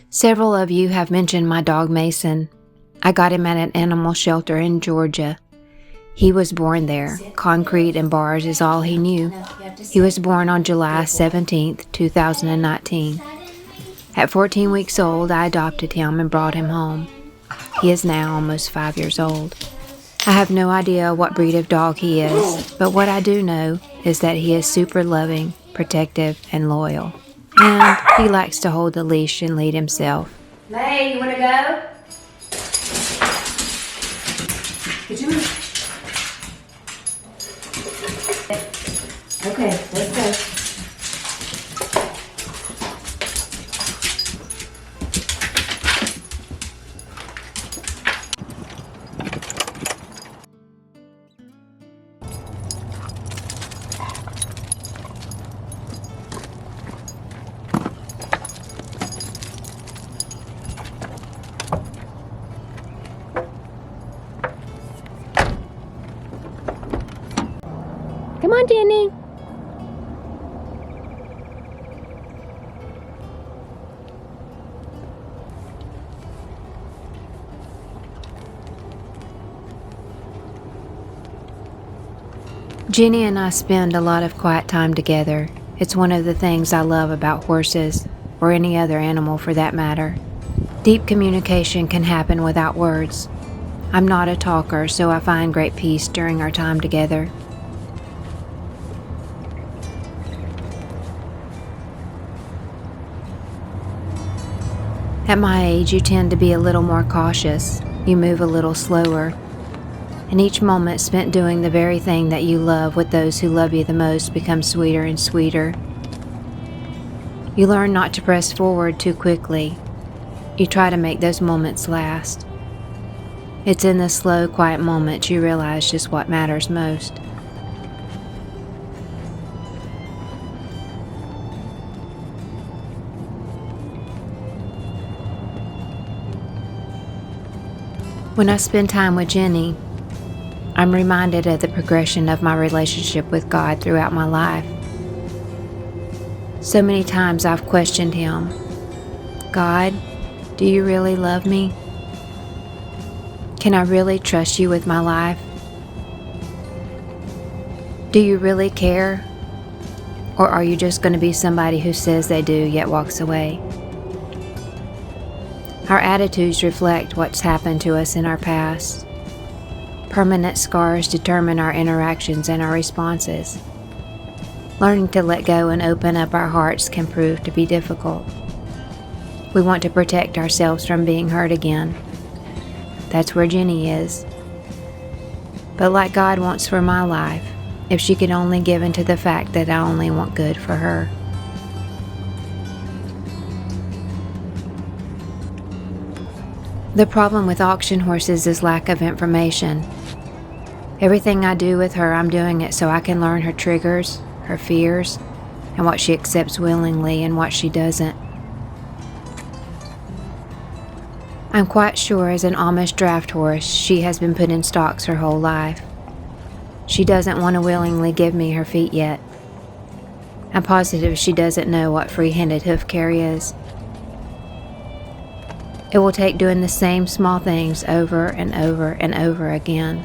Several of you have mentioned my dog Mason. I got him at an animal shelter in Georgia. He was born there. Concrete and bars is all he knew. He was born on July 17th, 2019. At 14 weeks old, I adopted him and brought him home. He is now almost 5 years old. I have no idea what breed of dog he is, but what I do know is that he is super loving, protective, and loyal. And he likes to hold the leash and lead himself. May, you want to go? Could you move? Okay, let's go. Come on, Genny. Genny and I spend a lot of quiet time together. It's one of the things I love about horses, or any other animal for that matter. Deep communication can happen without words. I'm not a talker, so I find great peace during our time together. At my age, you tend to be a little more cautious. You move a little slower. And each moment spent doing the very thing that you love with those who love you the most becomes sweeter and sweeter. You learn not to press forward too quickly. You try to make those moments last. It's in the slow, quiet moments you realize just what matters most. When I spend time with Genny, I'm reminded of the progression of my relationship with God throughout my life. So many times I've questioned Him. God, do you really love me? Can I really trust you with my life? Do you really care? Or are you just going to be somebody who says they do yet walks away? Our attitudes reflect what's happened to us in our past. Permanent scars determine our interactions and our responses. Learning to let go and open up our hearts can prove to be difficult. We want to protect ourselves from being hurt again. That's where Genny is. But like God wants for my life, if she could only give in to the fact that I only want good for her. The problem with auction horses is lack of information. Everything I do with her, I'm doing it so I can learn her triggers, her fears, and what she accepts willingly and what she doesn't. I'm quite sure as an Amish draft horse, she has been put in stocks her whole life. She doesn't want to willingly give me her feet yet. I'm positive she doesn't know what free-handed hoof carry is. It will take doing the same small things over and over and over again.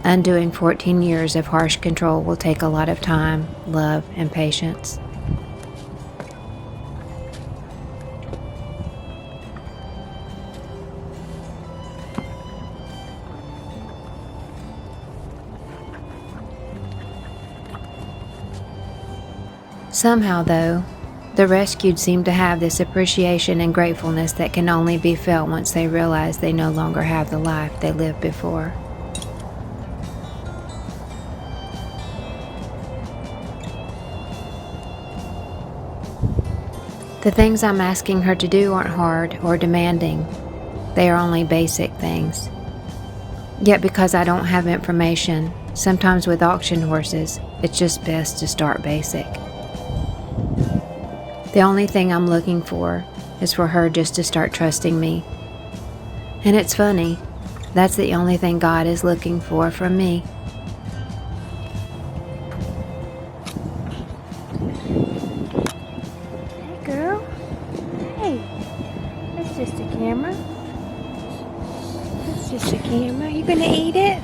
Undoing 14 years of harsh control will take a lot of time, love, and patience. Somehow, though, the rescued seem to have this appreciation and gratefulness that can only be felt once they realize they no longer have the life they lived before. The things I'm asking her to do aren't hard or demanding. They are only basic things. Yet because I don't have information, sometimes with auction horses, it's just best to start basic. The only thing I'm looking for is for her just to start trusting me. And it's funny, that's the only thing God is looking for from me. Hey girl, hey, just a camera. It's just a camera. You gonna eat it?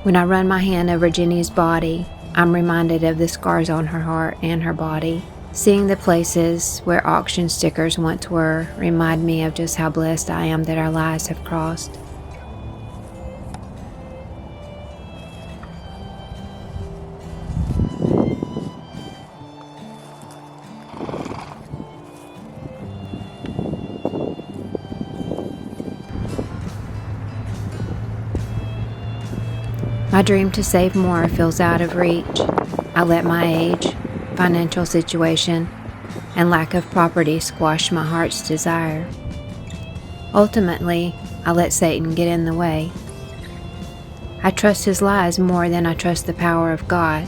When I run my hand over Genny's body, I'm reminded of the scars on her heart and her body. Seeing the places where auction stickers once were remind me of just how blessed I am that our lives have crossed. My dream to save more feels out of reach. I let my age, financial situation, and lack of property squash my heart's desire. Ultimately, I let Satan get in the way. I trust his lies more than I trust the power of God,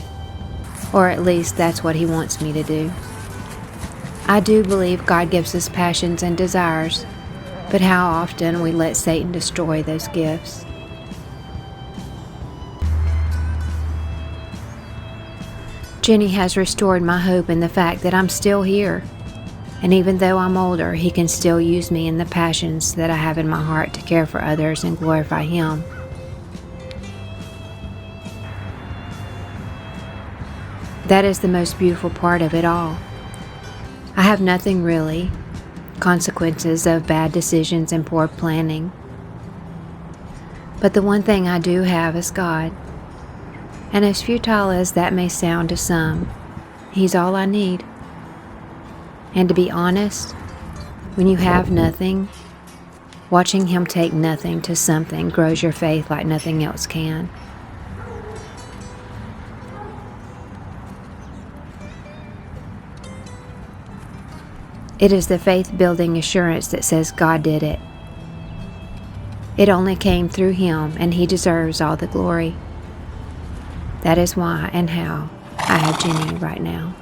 or at least that's what he wants me to do. I do believe God gives us passions and desires, but how often we let Satan destroy those gifts. Genny has restored my hope in the fact that I'm still here, and even though I'm older, he can still use me in the passions that I have in my heart to care for others and glorify him. That is the most beautiful part of it all. I have nothing really, consequences of bad decisions and poor planning. But the one thing I do have is God. And as futile as that may sound to some, he's all I need. And to be honest, when you have nothing, watching him take nothing to something grows your faith like nothing else can. It is the faith-building assurance that says God did it. It only came through him, and he deserves all the glory. That is why and how I have Genny right now.